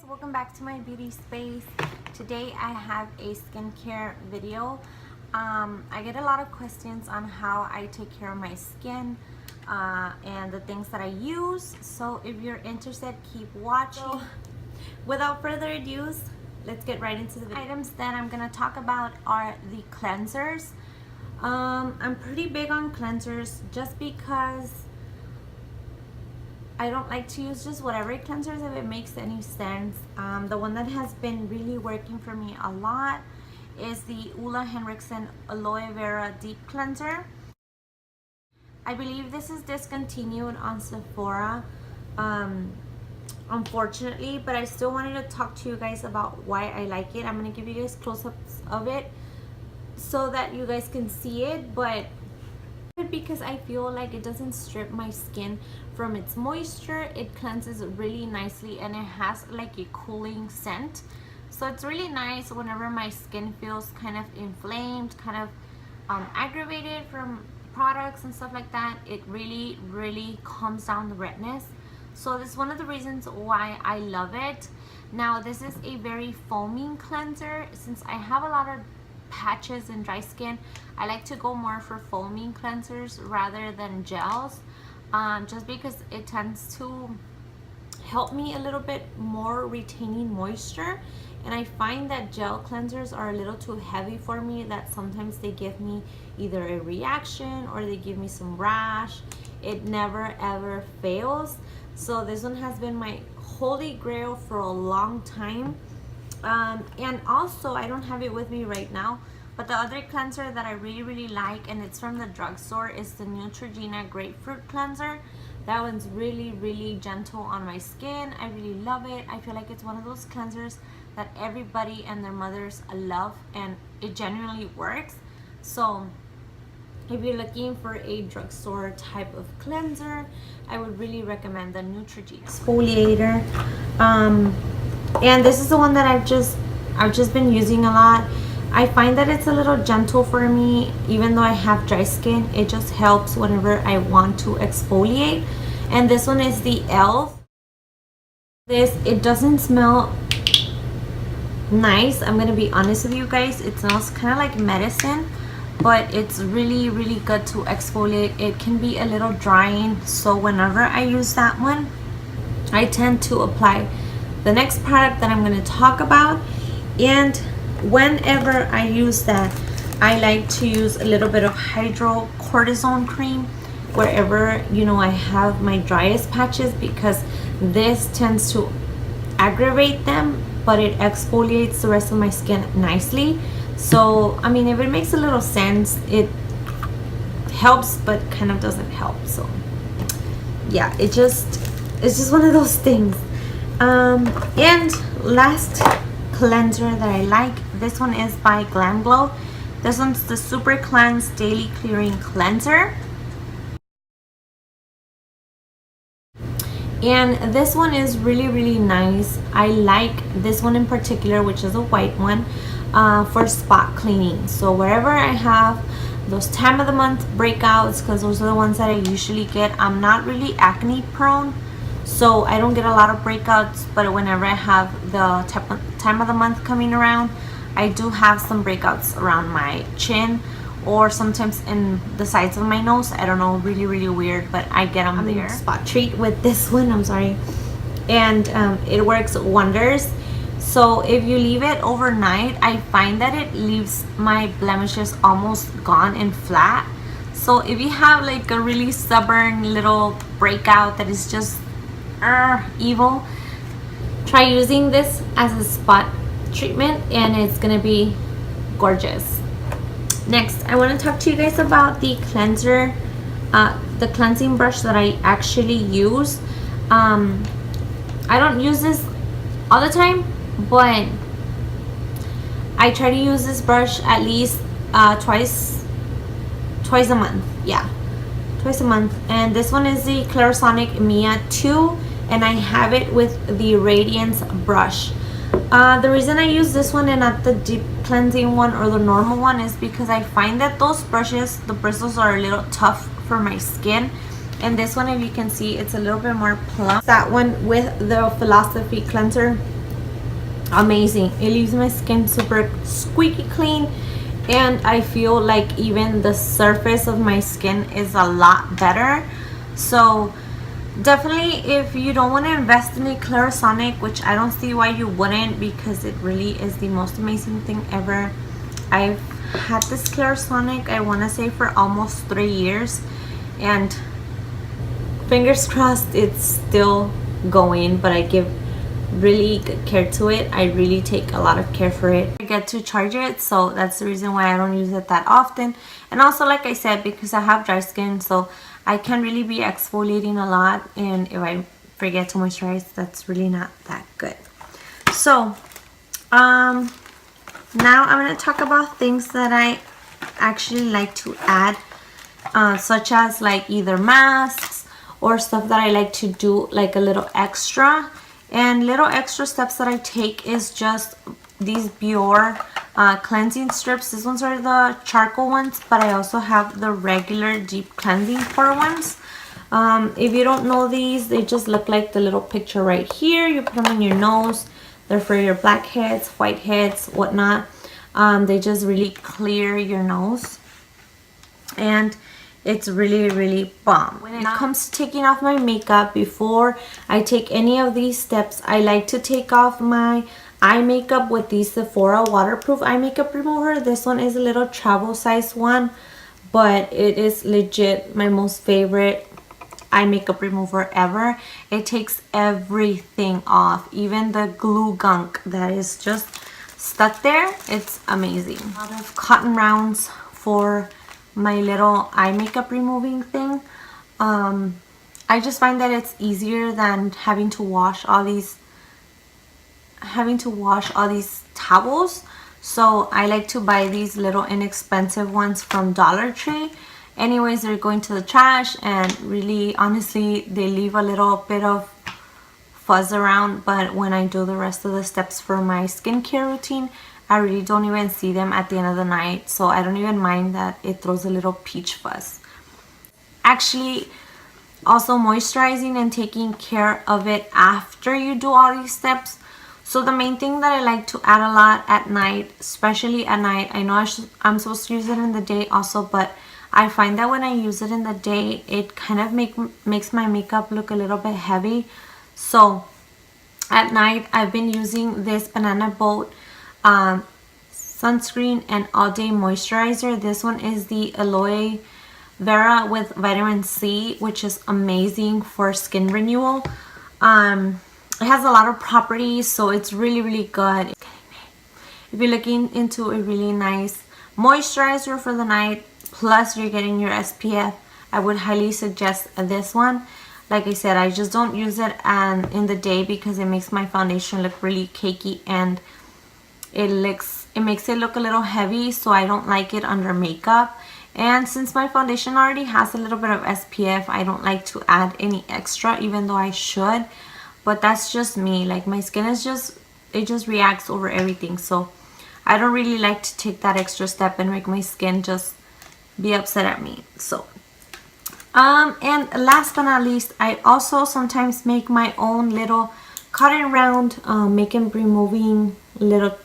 welcome back to my beauty space. Today I have a skincare video. I get a lot of questions on how I take care of my skin and the things that I use. So if you're interested, keep watching. So, without further ado, let's get right into the video. Items that I'm gonna talk about are the cleansers. I'm pretty big on cleansers just because I don't like to use just whatever cleansers if it makes any sense. The one that has been really working for me a lot is the Ole Henriksen Aloe Vera Deep Cleanser. I believe this is discontinued on Sephora, unfortunately, but I still wanted to talk to you guys about why I like it. I'm going to give you guys close-ups of it so that you guys can see it, but because I feel like it doesn't strip my skin from its moisture. It cleanses really nicely and it has like a cooling scent, so it's really nice whenever my skin feels kind of inflamed, kind of aggravated from products and stuff like that. It really calms down the redness, so this is one of the reasons why I love it. Now this is a very foaming cleanser. Since I have a lot of patches and dry skin, I like to go more for foaming cleansers rather than gels, just because it tends to help me a little bit more retaining moisture, and I find that gel cleansers are a little too heavy for me, that sometimes they give me either a reaction or they give me some rash. It never ever fails, so this one has been my holy grail for a long time. And also I don't have it with me right now, but the other cleanser that I really like, and it's from the drugstore, is the Neutrogena Grapefruit Cleanser. That one's really gentle on my skin. I really love it. I feel like it's one of those cleansers that everybody and their mothers love, and it genuinely works. So if you're looking for a drugstore type of cleanser, I would really recommend the Neutrogena Exfoliator. And this is the one that I've just been using a lot. I find that it's a little gentle for me, even though I have dry skin. It just helps whenever I want to exfoliate. And this one is the e.l.f. It doesn't smell nice, I'm gonna be honest with you guys. It smells kind of like medicine, but it's really good to exfoliate. It can be a little drying, so whenever I use that one, I tend to apply the next product that I'm going to talk about. And whenever I use that, I like to use a little bit of hydrocortisone cream wherever, you know, I have my driest patches, because this tends to aggravate them, but it exfoliates the rest of my skin nicely. So I mean, if it makes a little sense, it helps but kind of doesn't help. So yeah, it's just one of those things. And last cleanser that I like, this one is by GlamGlow. This one's the Super Cleanse Daily Clearing Cleanser, and this one is really nice. I like this one in particular, which is a white one, for spot cleaning. So wherever I have those time of the month breakouts, because those are the ones that I usually get. I'm not really acne prone, so I don't get a lot of breakouts, but whenever I have the time of the month coming around, I do have some breakouts around my chin, or sometimes in the sides of my nose. I don't know, really weird, but I get them there. Spot treat with this one, I'm sorry, and it works wonders. So if you leave it overnight, I find that it leaves my blemishes almost gone and flat. So if you have like a really stubborn little breakout that is just evil, try using this as a spot treatment and it's gonna be gorgeous. Next, I want to talk to you guys about the cleanser, the cleansing brush that I actually use. I don't use this all the time, but I try to use this brush at least twice a month. Yeah, twice a month. And this one is the Clarisonic Mia 2, and I have it with the Radiance brush. The reason I use this one and not the deep cleansing one or the normal one is because I find that those brushes, the bristles are a little tough for my skin, and this one, if you can see, it's a little bit more plump. That one with the Philosophy cleanser amazing. It leaves my skin super squeaky clean, and I feel like even the surface of my skin is a lot better. So definitely, if you don't want to invest in a Clarisonic, which I don't see why you wouldn't, because it really is the most amazing thing ever. I've had this Clarisonic, I want to say, for almost 3 years, and fingers crossed it's still going, but I give really good care to it. I really take a lot of care for it. I get to charge it, so that's the reason why I don't use it that often. And also, like I said, because I have dry skin, so I can really be exfoliating a lot, and if I forget to moisturize, that's really not that good. So now I'm going to talk about things that I actually like to add, such as like either masks or stuff that I like to do like a little extra. And little extra steps that I take is just these Biore cleansing strips. These ones are the charcoal ones, but I also have the regular deep cleansing pore ones. If you don't know these, they just look like the little picture right here. You put them on your nose. They're for your blackheads, whiteheads, whatnot. They just really clear your nose, and it's really, really bomb. When it comes to taking off my makeup, before I take any of these steps, I like to take off my eye makeup with the Sephora waterproof eye makeup remover. This one is a little travel size one, but it is legit my most favorite eye makeup remover ever. It takes everything off, even the glue gunk that is just stuck there. It's amazing. A lot of cotton rounds for my little eye makeup removing thing. I just find that it's easier than having to wash all these towels. So I like to buy these little inexpensive ones from Dollar Tree. Anyways, they're going to the trash, and really honestly they leave a little bit of fuzz around, but when I do the rest of the steps for my skincare routine, I really don't even see them at the end of the night, so I don't even mind that it throws a little peach fuzz. Actually, also moisturizing and taking care of it after you do all these steps. So the main thing that I like to add a lot at night, especially at night, I know I'm supposed to use it in the day also, but I find that when I use it in the day, it kind of makes my makeup look a little bit heavy. So at night, I've been using this Banana Boat sunscreen and all day moisturizer. This one is the aloe vera with vitamin C, which is amazing for skin renewal. It has a lot of properties, so it's really, really good. If you're looking into a really nice moisturizer for the night, plus you're getting your SPF, I would highly suggest this one. Like I said, I just don't use it in the day because it makes my foundation look really cakey, and it makes it look a little heavy, so I don't like it under makeup. And since my foundation already has a little bit of SPF, I don't like to add any extra, even though I should. But that's just me. Like, my skin is it just reacts over everything, so I don't really like to take that extra step and make my skin just be upset at me. So and last but not least, I also sometimes make my own little cotton round makeup removing little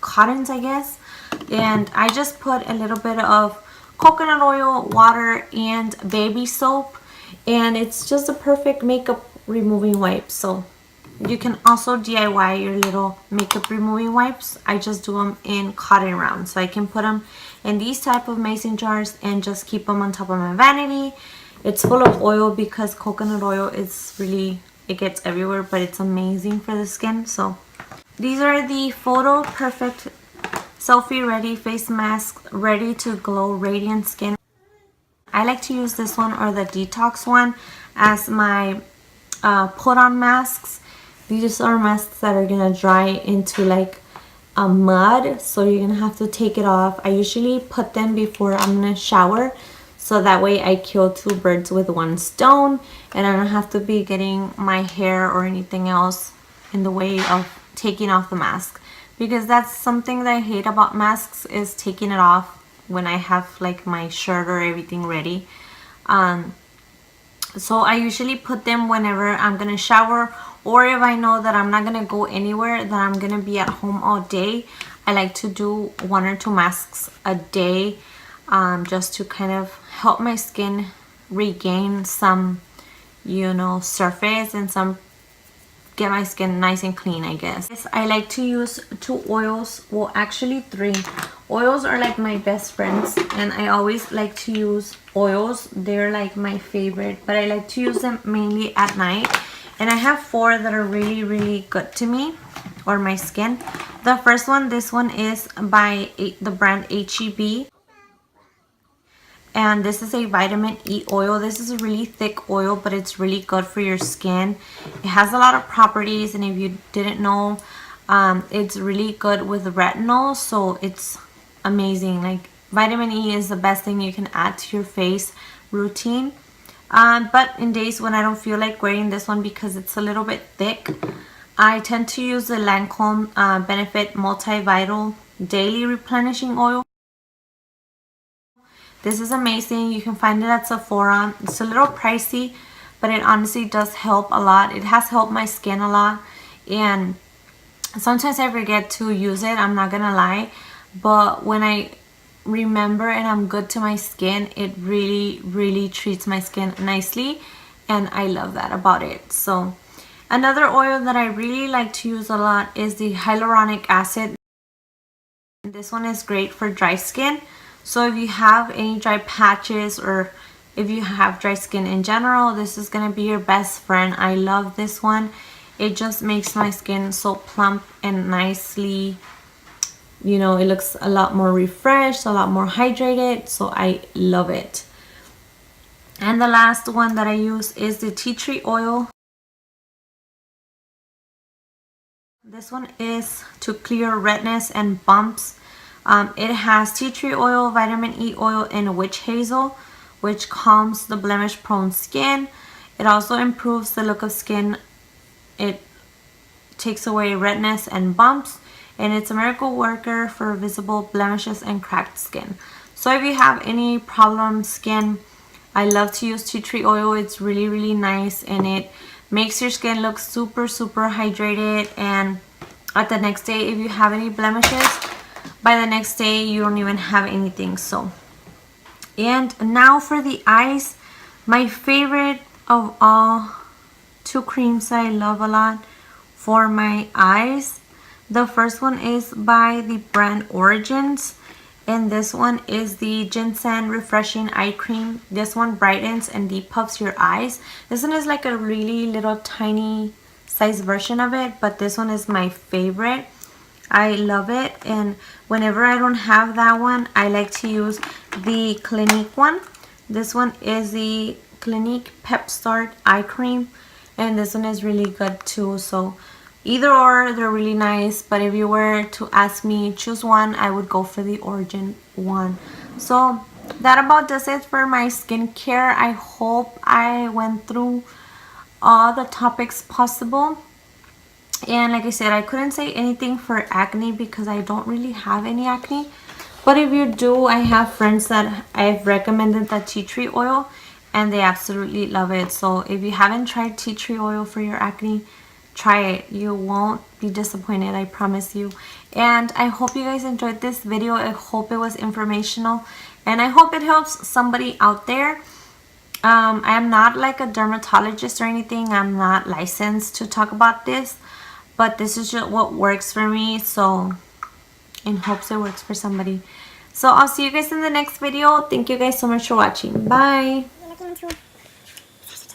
cottons, I guess. And I just put a little bit of coconut oil, water, and baby soap, and it's just a perfect makeup removing wipe. So you can also DIY your little makeup removing wipes. I just do them in cotton rounds, so I can put them in these type of mason jars and just keep them on top of my vanity. It's full of oil because coconut oil is really, it gets everywhere, but it's amazing for the skin. So these are the Photo Perfect Selfie Ready Face Mask, Ready to Glow Radiant Skin. I like to use this one or the Detox one as my put on masks. These are masks that are gonna dry into like a mud, so you're gonna have to take it off. I usually put them before I'm gonna shower, so that way I kill two birds with one stone, and I don't have to be getting my hair or anything else in the way of taking off the mask, because that's something that I hate about masks, is taking it off when I have like my shirt or everything ready. So I usually put them whenever I'm gonna shower, or if I know that I'm not gonna go anywhere, that I'm gonna be at home all day, I like to do 1 or 2 masks a day, just to kind of help my skin regain some, you know, surface and some, get my skin nice and clean, I guess. I like to use 2 oils, well actually 3. Oils are like my best friends, and I always like to use oils. They're like my favorite, but I like to use them mainly at night. And I have 4 that are really good to me, or my skin. The first one, this one is by the brand HEB. And this is a vitamin E oil. This is a really thick oil, but it's really good for your skin. It has a lot of properties, and if you didn't know, it's really good with retinol, so it's amazing. Like, vitamin E is the best thing you can add to your face routine. But in days when I don't feel like wearing this one because it's a little bit thick, I tend to use the Lancome Benefit Multivital Daily Replenishing Oil. This is amazing. You can find it at Sephora. It's a little pricey, but it honestly does help a lot. It has helped my skin a lot, and sometimes I forget to use it, I'm not gonna lie, but when I remember and I'm good to my skin, it really treats my skin nicely, and I love that about it. So another oil that I really like to use a lot is the hyaluronic acid. This one is great for dry skin. So if you have any dry patches, or if you have dry skin in general, this is going to be your best friend. I love this one. It just makes my skin so plump and nicely, you know, it looks a lot more refreshed, a lot more hydrated, so I love it. And the last one that I use is the tea tree oil. This one is to clear redness and bumps. It has tea tree oil, vitamin E oil, and witch hazel, which calms the blemish prone skin. It also improves the look of skin. It takes away redness and bumps, and it's a miracle worker for visible blemishes and cracked skin. So if you have any problem skin, I love to use tea tree oil. It's really nice, and it makes your skin look super hydrated. And at the next day, if you have any blemishes, by the next day you don't even have anything. So, and now for the eyes, my favorite of all 2 creams that I love a lot for my eyes. The first one is by the brand Origins, and this one is the Ginseng Refreshing Eye Cream. This one brightens and deep puffs your eyes. This one is like a really little tiny size version of it, but this one is my favorite. I love it, and whenever I don't have that one, I like to use the Clinique one. This one is the Clinique Pep Start Eye Cream, and this one is really good too. So either or, they're really nice, but if you were to ask me choose one, I would go for the Origin one. So that about does it for my skincare. I hope I went through all the topics possible. And like I said, I couldn't say anything for acne because I don't really have any acne. But if you do, I have friends that I've recommended the tea tree oil, and they absolutely love it. So if you haven't tried tea tree oil for your acne, try it. You won't be disappointed, I promise you. And I hope you guys enjoyed this video. I hope it was informational, and I hope it helps somebody out there. I am not like a dermatologist or anything. I'm not licensed to talk about this, but this is just what works for me, so in hopes it works for somebody. So I'll see you guys in the next video. Thank you guys so much for watching. Bye.